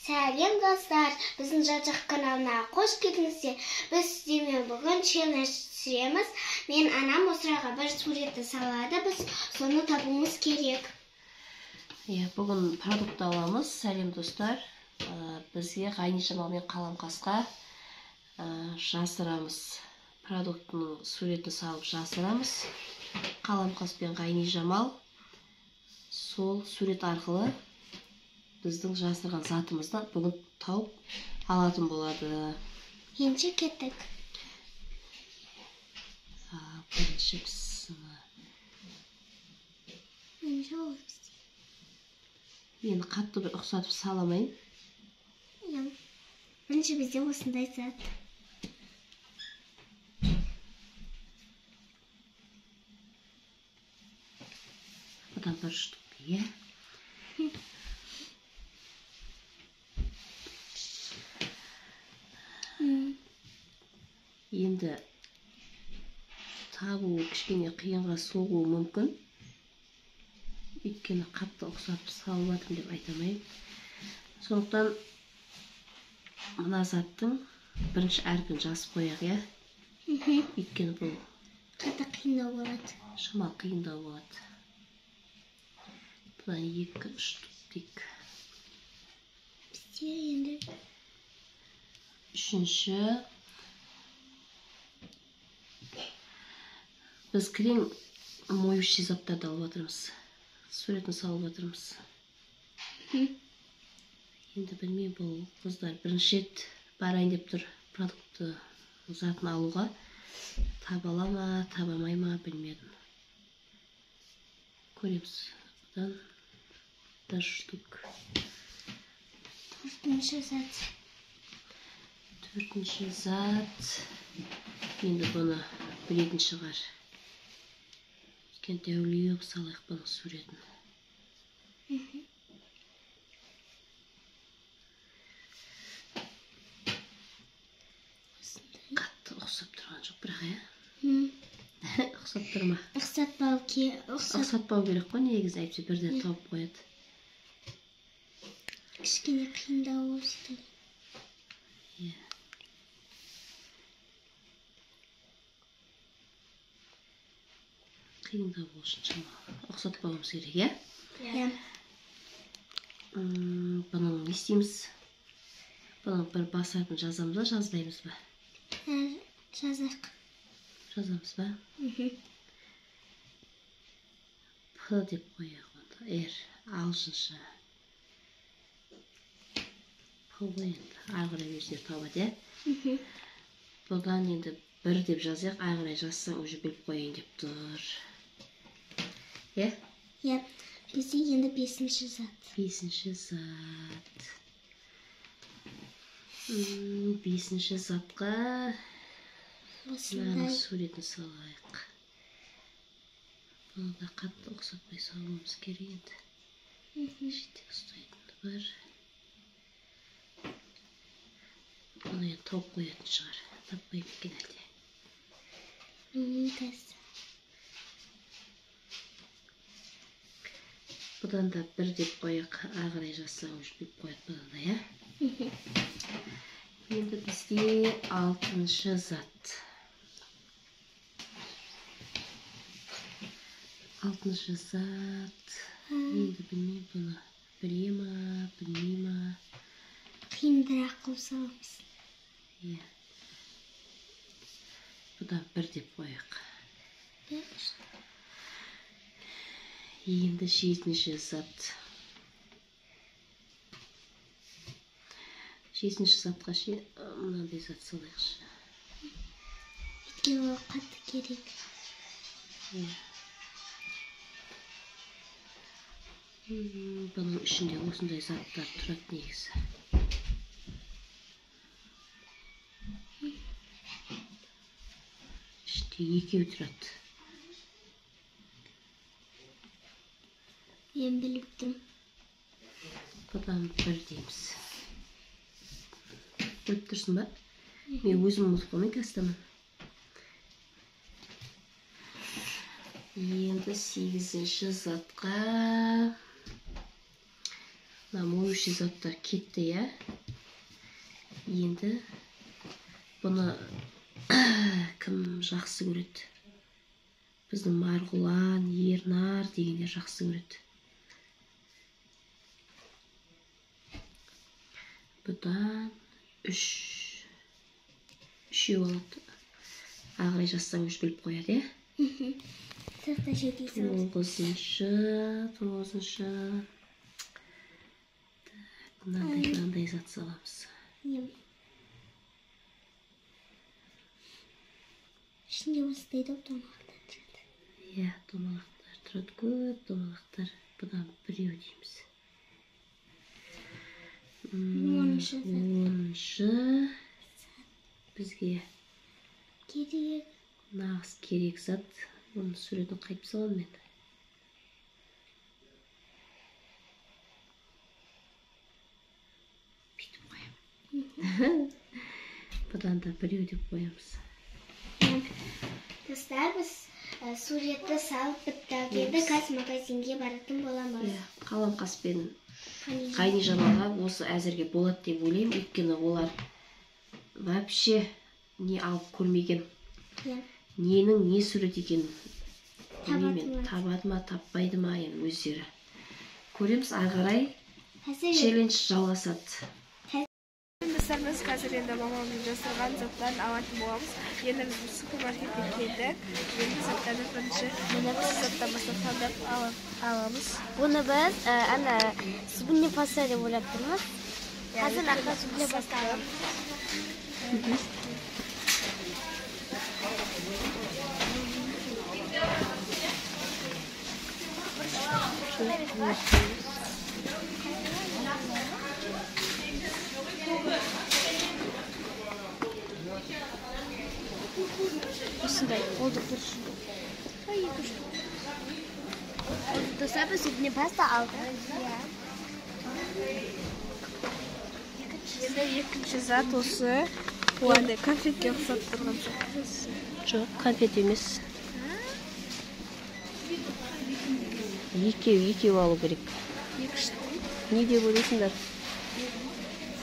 Сәлем достар, біздің Жат-Жақ каналына қош келдіңіздер. Біз сіздермен бүгін челлендж түсіреміз. Мен анам осыраға бір суретті салады, біз соны табуымыз керек. Бүгін продукт аламыз. Сәлем достар. Бізге ғайнижамал мен қаламқасқа жасырамыз. Продукттың суретін салып жасырамыз. Қаламқас пен ғайнижамал сол сурет арқылы біздің жасырған затымызды бүгін тауып алатын болады. Енді кеттік. Бірінші пісіні. Мен қатты бір ұқсатып саламайын. Бірінші бізде осындай зат. Бұдан бір штук, Енді табу кішкене қиынға соғуы мүмкін. Өйткені қатты ұқсатып салып жатырмын деп айтамайын. Сондықтан мына заттың бірінші әрпін жазып қояйық, Өйткені бұл қатты қиындау болады. Шамалы қиындау болады. Бұдан 2 штук дейік. Бізде енді Үшінші біз крем моющий заттарды алып жатырмыз. Суретін салып жатырмыз. Енді білмеймін, бұл қыздар бірінші рет барайын деп тұр продукты затын алуға. Таба ала ма, табамай ма білмедім. Көреміз. Бұдан 1 штук. 4-ші зат. 4-ші зат. Енді бұны білетін шығар. Дәулеп салайық бұның суретін. Қатты ұқсап тұрған жоқ бірақ, Ұқсап тұрма. Ұқсатпау керек қой, негізі әйтсе бірден тауып қояды. Кішкене қиындау өсті. Қиындау болсын шамалы. Ұқсатпауымыз керек, Бұның не істейміз? Бұның бір бас әрпін жазамыз ба, жазбаймыз ба? Жазақ. Жазамыз ба? П деп қояқ онда. Ағылшынша. П ғой енді. Ағырай өзіне табады, Бұдан енді 1 деп жазайық, ағырай жазсаң уже біліп қойын деп тұр. Бізде енді 5-ші зат. 5-ші зат. 5-ші затқа мынаның суретін салайық. Бұны да қатты ұқсатпай салуымыз керек енді. Жетек ұстайтын бар. Бұны енді тауып қоятын шығар. Таппай біткен әлде. Бұдан да 1 деп қояқ, ағырай жазсаң уже біліп қояды бұдан да, Енді бізде 6-шы зат. 6-шы зат. Енді білмеймін бұны. Біле ма, білмей ма. Қиындырақ қылып саламыз. Бұдан 1 деп қояқ. Енді 7-ші зат. 7-ші затқа мынандай зат салайықшы. Өйткені ол қатты керек. Бұның ішінде осындай заттар тұрады негізі. Ішінде 2 тұрады. Мен біліп тұрмын. Бұдан 1 дейміз. Біліп тұрсын ба? Мен өзім ұмытып қоймай кастамын. Енді 8-ші затқа Мына моющий заттар кетті, я. Енді бұны кім жақсы көреді? Біздің Марғұлан, Ернар дегендер жақсы көреді. Бұдан үшеу алады. Ағай жазсаң үш біліп қояды, е? Тоғызыншы. Мынандай зат саламыз. Ішінде осылайды домалақтар тұрады. Иә, домалақтар тұрады, көп домалақтар. Бұдан біреу дейміз. 10-шы бізге нағыз керек зат. Оның суретін қайтып салам мен. Бүйтіп қоям. Бұдан да біреу деп қоямыз. Достар, біз суретті салып біттік. Енді қазір магазинге баратын боламыз. Қаламқаспен қайны жамаға осы әзірге болады деп ойлаймын. Өйткені олар вообще не алып көрмеген. Ненің не сурет екен табады ма, таппайды ма өздері. Көреміз, ағарай челлендж жалғасады. Достар, біз қазір енді мамамның жасырған заттарын алатын боламыз. Енді біз супермаркетке келдік. Енді заттарды бірінші заттан бастап таңдап аламыз. Бұны біз сүбіне паста деп ойлап тұрмыз. Қазір ақша сүбіне паста аламыз. Осындай қолды тұрсын. Достар, біз сүбіне паста алдық. Енді екінші зат осы. Оғандай конфетке ұқсап тұрған зат. Жоқ, конфет емес. Екеу алу керек. Не деп ойлайсыңдар?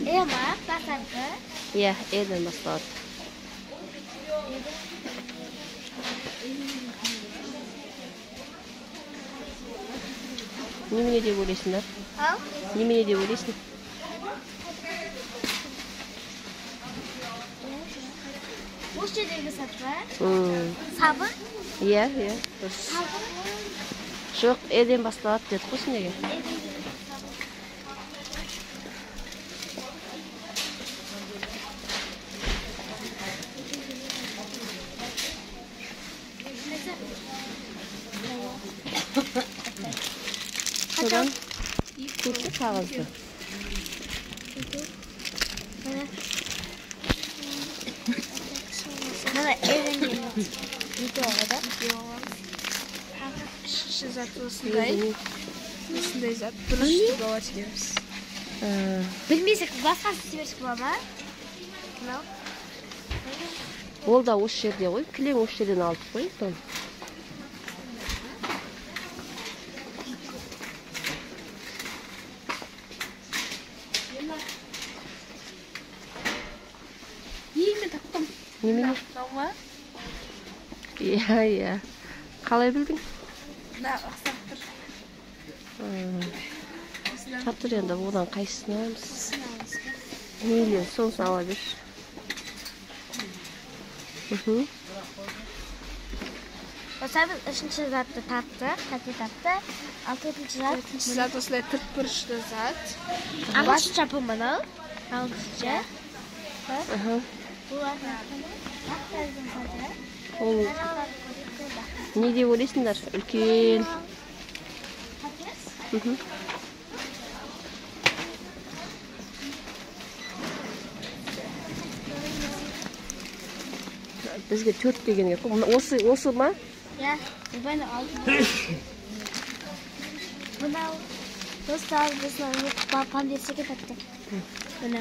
Ема, бастады. Иә, еден басталады. Немене деп ойлайсыңдар? Ал? Немене деп ойлайсың? Осы жердегі сат ба? Сабы? Иә, дұрыс. Жоқ, еден басталады деді қой сендерге. Содан көрсе қағазды. Мына еден видео оғада. Үшінші зат осындай зат. Бұрышты болады дейміз. Білмейсек, басқасы себерсік бола ма? Ол да осы жерде ғой, кілең осы жерден алдық қой. Ең таптым. Немене? Науға? Иә. Қалай білдің? Ақсақ тұр. Таптыр енді, одан қайсысын аламыз? Мейлі, сонысын ала бер. Осылай біз үшінші затты тапты, ал төртінші зат. Төртінші зат осылай төрт бұрышты зат. Ағылшын жапы мынау. Ағылшынша. Ол не деп ойлайсыңдар? Үлкен. Бізге 4 дегенге. Осы ма? Иә, бұны алдым. Бұнау достар біздің папам берсеге тапты. Бұны.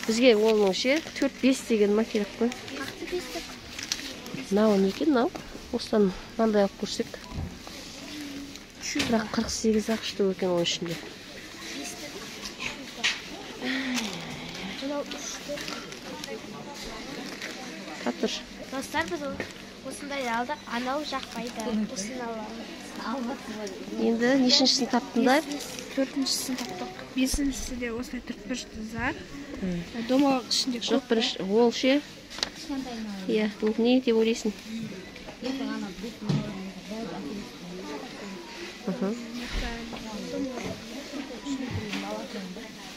Бізге оның ше 4-5 деген ма керек қой? Қақты бестік. Мынау не екен, мынау? Осыдан мынандай алып көрсек. Бірақ 48 ақ штук екен оның ішінде. Татыр. Достар, біз осындай алдық, анау жақпайды. Осыны аламыз. Енді нешіншісін таптыңдар? 4-шісін таптық. 5-шісі де осылай түртпішті зар. Домалақ ішінде Жоқ, бірінші ол ше? Иә, бұл не деп ойлайсың?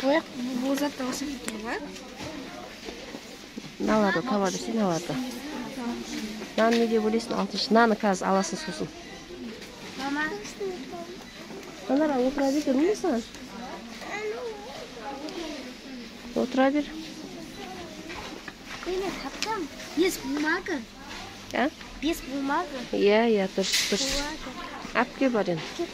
Бұл затта осы кеткен ба? Наларды табады, сен аларды. Наны не деп ойлайсың? 6-шы. Наны қазір аласың сосын. Мама. Нанара, отыра бер, көрмей саған? Отыра бер. Мен таптым. 5 бумага. А? 5 бумага. Иә, дұрыс. Әпке бар енді.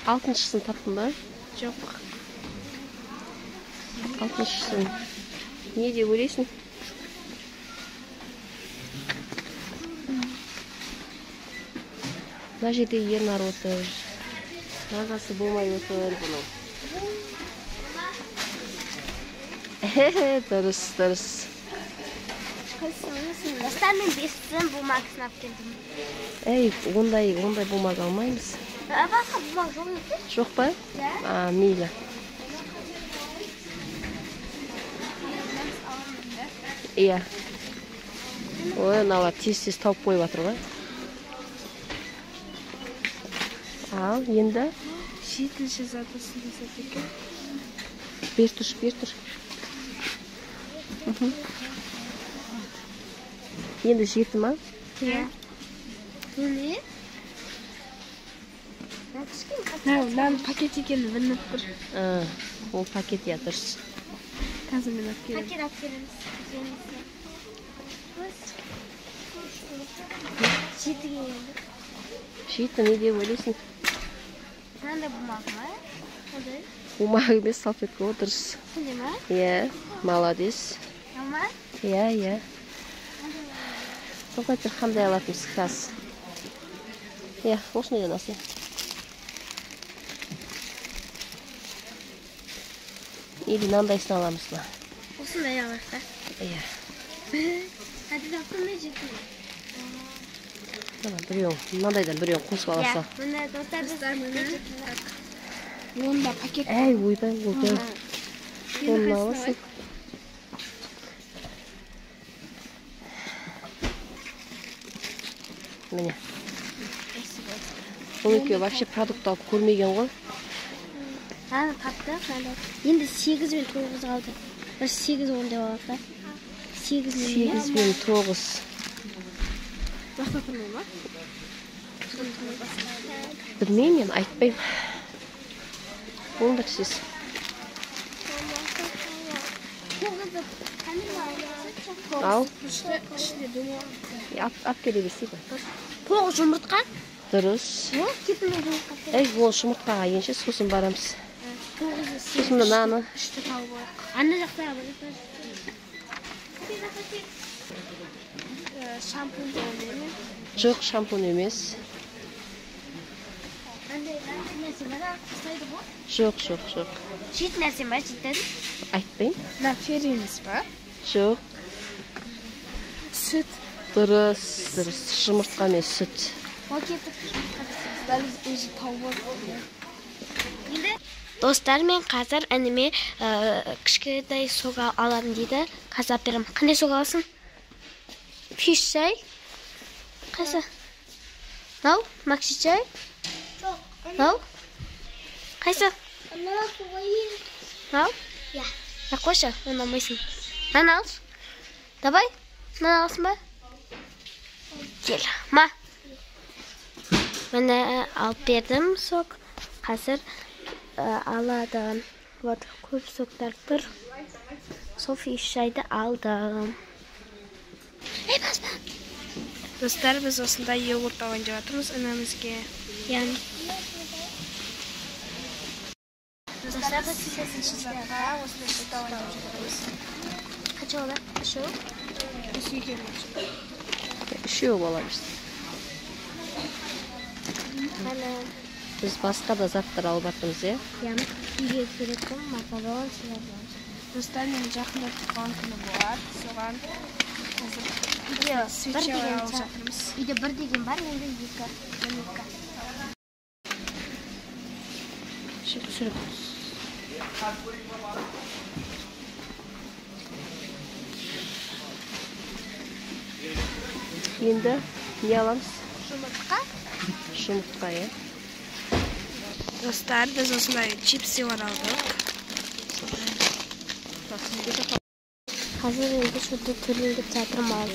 Алтыншысын таптың ба? Жоқ. 6-шысын. Не деп ойлайсың? Мына жерде ернар отыр. Ағасы болмай отыр бұның. Дұрыс. Достар, мен 5 бумагасын алып келдім. Ей, ондай бумага алмаймыз. Басқа бумага жоқ екен? Жоқ па? Мейлі. Иә. Ой, аналар тез тауып қойып жатыр ғой. Ал, енді? 7-ші затысын жасап екен. Бер тұр. Енді 7 ма? Иә. Не? Нан пакет екені білініп тұр. Ол пакет я дұрыс. Қазір мен алып келемін. Пакет алып келеміз. 7-ге енді. 7 не деп ойлайсың? Мынандай бумага ма? Ондай? Бумага емес, салфетка ғой, дұрыс. Сондай ма? Иә, молодец. Ама? Иә. Тоқайтыр қандай алатынбыз қазір. Иә, осынайдан алсын. Или мынандайсын аламыз ба? Осындай алайық та. Иә. Hadi таптым мен жетті. Мынандайдан біреуін қосып аласа. Мына достар мына. Онда пакет. Әй, ойбай. Оны аласың. Міне. Бұл екеуі вообще продукт алып көрмеген ғой. Таптық. Енді 8 мен 9 қалды. Бір 8-10 деп алайық та. 8 мен 9. Басқа тұрмай ма? Білмеймін, мен айтпаймын. Оңдыр сіз. Ал. Ішінде думал. Ап келе берсейді. 9 жұмыртқа. Дұрыс. Кетімен жұмыртқа. Әй, ол жұмыртқаға енші, сосын барамыз. 9-ы Сосын наны. ішті тауып алайық. Ана жақта бар. Шампунь болмайды. Жоқ, шампунь емес. Андай нәрсе бар, ұстайды ғой? Жоқ. Жет нәрсе бар, жеттен? Айтпайын. На фер емес па? Жоқ. Сүт. Дұрыс. Жұмыртқа емес, сүт. Ол кетіп Дәл өзі тауып алып. Достар, мен қазір әніме кішкентай сок аламын дейді. Қазір алып беремін. Қандай сок аласың? Фиш чай? Қайсы? Нау? Макси чай? Жоқ. Нау? Қайсы? Ана суға ел. Нау? Иә. Қойшы, оны алмайсың. Мына алшы. Давай. Мына алсын ба? Кел. Ма? Міне алып бердім сок. Қазір аладым. Вот, көп соктар тұр. Сол фиш чайды алдым. Баспа. Достар, біз осында йогурт алайын деп жатырмыз інімізге. Яғни. Достар, біз 8-ші затқа осында сүт алайын деп жатырмыз. Kaç oldu? Şu. Üşüyor olabilir. Hani Biz başka da zatlar alıp attığımız ya. yanık yiye kerektim. Makaron sizler var. Dostlar men жақында туған күні болады. Соған Үйде бір свеча деген алып жатырмыз. Үйде бір деген бар, менде екі. Мен екі. Şimdi sürüp. Şimdi ne alamız? Жұмыртқа. Жұмыртқа ya. Достар, біз осындай чипсилар алдық. Қазір енді шөпті төренгіп жатырмыз.